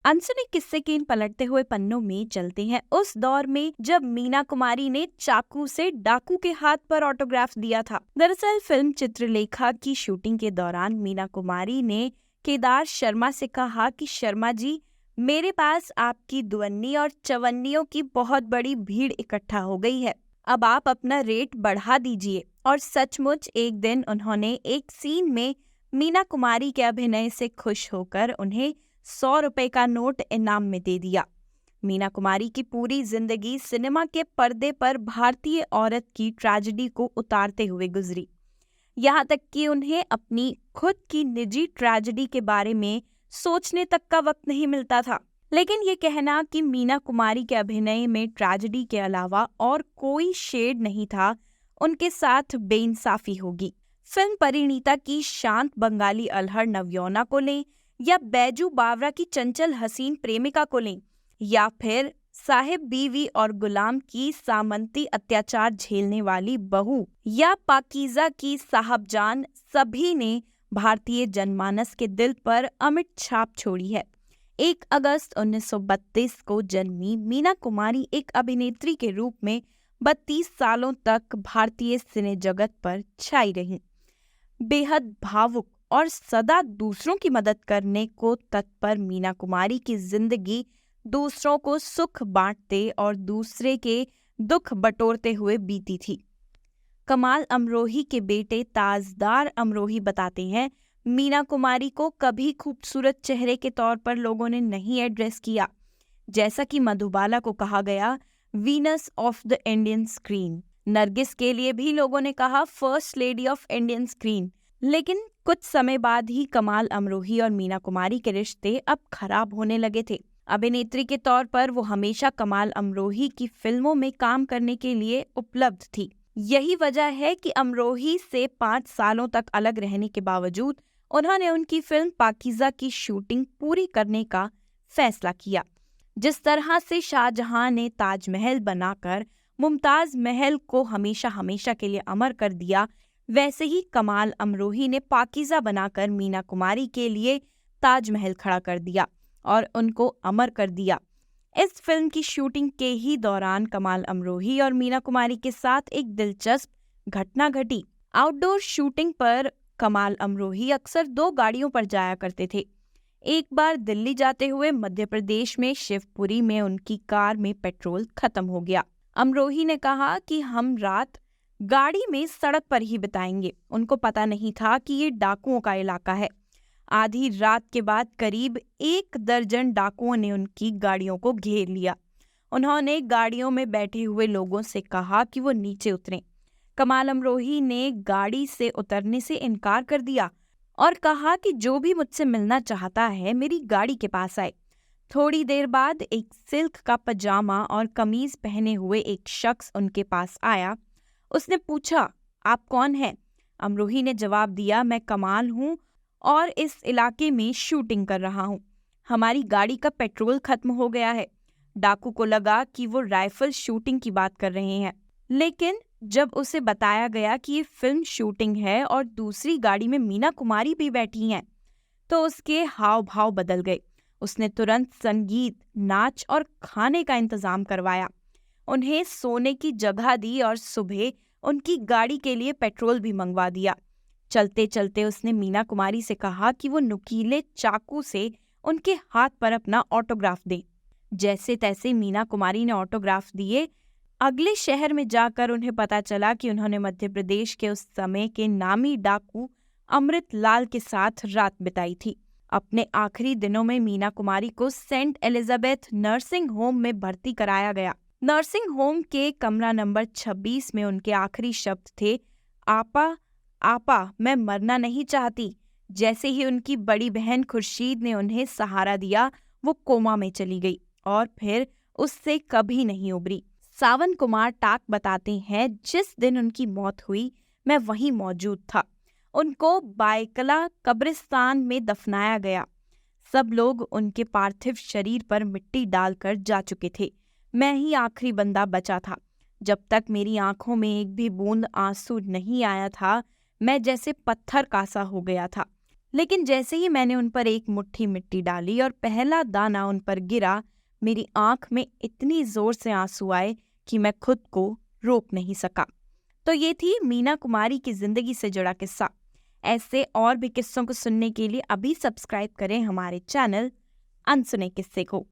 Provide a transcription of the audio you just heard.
अनसुने किस्से के इन पलटते हुए पन्नों में चलते हैं उस दौर में जब मीना कुमारी ने चाकू से डाकू के हाथ पर ऑटोग्राफ दिया था। दरअसल फिल्म चित्रलेखा की शूटिंग के दौरान मीना कुमारी ने केदार शर्मा से कहा कि शर्मा जी, मेरे पास आपकी दुअन्नी और चवन्नियों की बहुत बड़ी भीड़ इकट्ठा हो गई है, अब आप अपना रेट बढ़ा दीजिए। और सचमुच एक दिन उन्होंने एक सीन में मीना कुमारी के अभिनय से खुश होकर उन्हें 100 रुपए का नोट इनाम में दे दिया। मीना कुमारी की पूरी जिंदगी सिनेमा के पर्दे पर भारतीय औरत की ट्रेजेडी को उतारते हुए गुजरी। यहाँ तक कि उन्हें अपनी खुद की निजी ट्रेजेडी के बारे में सोचने तक का वक्त नहीं मिलता था। लेकिन ये कहना कि मीना कुमारी के अभिनय में ट्रेजेडी के अलावा और कोई शेड नहीं था, उनके साथ बेइंसाफी होगी। फिल्म परिणीता की शांत बंगाली अल्हड़ नवयौना को लें या बैजू बावरा की चंचल हसीन प्रेमिका को लें या फिर साहिब बीवी और गुलाम की सामंती अत्याचार झेलने वाली बहू या पाकीज़ा की साहबजान, सभी ने भारतीय जनमानस के दिल पर अमिट छाप छोड़ी है। 1 अगस्त 1932 को जन्मी मीना कुमारी एक अभिनेत्री के रूप में 32 सालों तक भारतीय सिने जगत पर छाई रहीं। बेहद भावुक और सदा दूसरों की मदद करने को तत्पर मीना कुमारी की जिंदगी दूसरों को सुख बांटते और दूसरे के दुख बटोरते हुए बीती थी। कमाल अमरोही के बेटे ताजदार अमरोही बताते हैं, मीना कुमारी को कभी खूबसूरत चेहरे के तौर पर लोगों ने नहीं एड्रेस किया। जैसा कि मधुबाला को कहा गया Venus of the Indian screen, Nargis के लिए भी लोगों ने कहा first lady of Indian screen. लेकिन कुछ समय बाद ही कमाल अमरोही और मीना कुमारी के रिश्ते अब खराब होने लगे थे। अभिनेत्री के तौर पर वो हमेशा कमाल अमरोही की फिल्मों में काम करने के लिए उपलब्ध थी। यही वजह है कि अमरोही से 5 सालों तक अलग रहने के बावजूद उन्होंने उनकी फिल्म पाकीज़ा की शूटिंग पूरी करने का फैसला किया। जिस तरह से शाहजहां ने ताजमहल बनाकर मुमताज महल को हमेशा हमेशा के लिए अमर कर दिया, वैसे ही कमाल अमरोही ने पाकीज़ा बनाकर मीना कुमारी के लिए ताजमहल खड़ा कर दिया और उनको अमर कर दिया। इस फिल्म की शूटिंग के ही दौरान कमाल अमरोही और मीना कुमारी के साथ एक दिलचस्प घटना घटी। आउटडोर शूटिंग पर कमाल अमरोही अक्सर 2 गाड़ियों पर जाया करते थे। एक बार दिल्ली जाते हुए मध्य प्रदेश में शिवपुरी में उनकी कार में पेट्रोल खत्म हो गया। अमरोही ने कहा कि हम रात गाड़ी में सड़क पर ही बिताएंगे। उनको पता नहीं था कि ये डाकुओं का इलाका है। आधी रात के बाद करीब 1 दर्जन डाकुओं ने उनकी गाड़ियों को घेर लिया। उन्होंने गाड़ियों में बैठे हुए लोगों से कहा कि वो नीचे उतरें। कमाल अमरोही ने गाड़ी से उतरने से इनकार कर दिया और कहा कि जो भी मुझसे मिलना चाहता है मेरी गाड़ी के पास आए। थोड़ी देर बाद एक सिल्क का पजामा और कमीज पहने हुए एक शख्स उनके पास आया। उसने पूछा, आप कौन हैं? अमरोही ने जवाब दिया, मैं कमाल हूँ और इस इलाके में शूटिंग कर रहा हूँ। हमारी गाड़ी का पेट्रोल खत्म हो गया है। डाकू को लगा कि वो राइफल शूटिंग की बात कर रहे हैं, लेकिन जब उसे बताया गया कि ये फिल्म शूटिंग है और दूसरी गाड़ी में मीना कुमारी भी बैठी हैं, तो उसके हाव भाव बदल गए। उसने तुरंत संगीत, नाच और खाने का इंतजाम करवाया, उन्हें सोने की जगह दी और सुबह उनकी गाड़ी के लिए पेट्रोल भी मंगवा दिया। चलते चलते उसने मीना कुमारी से कहा कि वो नुकीले चाकू से उनके हाथ पर अपना ऑटोग्राफ दें। जैसे तैसे मीना कुमारी ने ऑटोग्राफ दिए। अगले शहर में जाकर उन्हें पता चला कि उन्होंने मध्य प्रदेश के उस समय के नामी डाकू अमृत लाल के साथ रात बिताई थी। अपने आखिरी दिनों में मीना कुमारी को सेंट एलिजाबेथ नर्सिंग होम में भर्ती कराया गया। नर्सिंग होम के कमरा नंबर 26 में उनके आखिरी शब्द थे, आपा आपा मैं मरना नहीं चाहती। जैसे ही उनकी बड़ी बहन खुर्शीद ने उन्हें सहारा दिया, वो कोमा में चली गई और फिर उससे कभी नहीं उबरी। सावन कुमार टाक बताते हैं, जिस दिन उनकी मौत हुई मैं वहीं मौजूद था। उनको बायकला कब्रिस्तान में दफनाया गया। सब लोग उनके पार्थिव शरीर पर मिट्टी डालकर जा चुके थे। मैं ही आखिरी बंदा बचा था। जब तक मेरी आंखों में एक भी बूंद आंसू नहीं आया था, मैं जैसे पत्थर का सा हो गया था। लेकिन जैसे ही मैंने उन पर एक मुट्ठी मिट्टी डाली और पहला दाना उन पर गिरा, मेरी आंख में इतनी जोर से आंसू आए कि मैं खुद को रोक नहीं सका। तो ये थी मीना कुमारी की जिंदगी से जुड़ा किस्सा। ऐसे और भी किस्सों को सुनने के लिए अभी सब्सक्राइब करें हमारे चैनल अनसुने किस्से को।